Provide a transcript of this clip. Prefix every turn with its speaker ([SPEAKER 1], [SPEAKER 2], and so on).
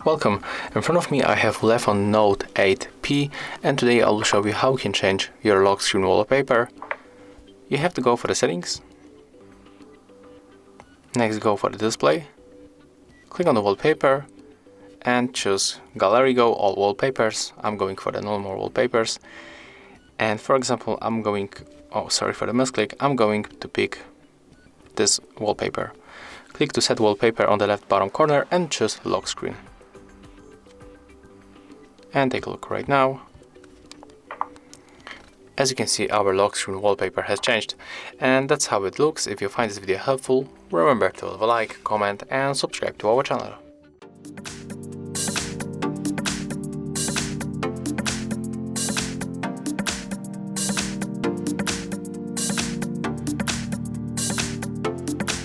[SPEAKER 1] Welcome, in front of me I have ULEFONE Note 8P, and today I will show you how you can change your lock screen wallpaper. You have to go for the settings, next go for the display, click on the wallpaper and choose Gallery Go all wallpapers. I'm going for the no more wallpapers, and for example I'm going to pick this wallpaper. Click to set wallpaper on the left bottom corner and choose lock screen. And take a look right now. As you can see, our lock screen wallpaper has changed, and that's how it looks. If you find this video helpful, remember to leave a like, comment and subscribe to our channel.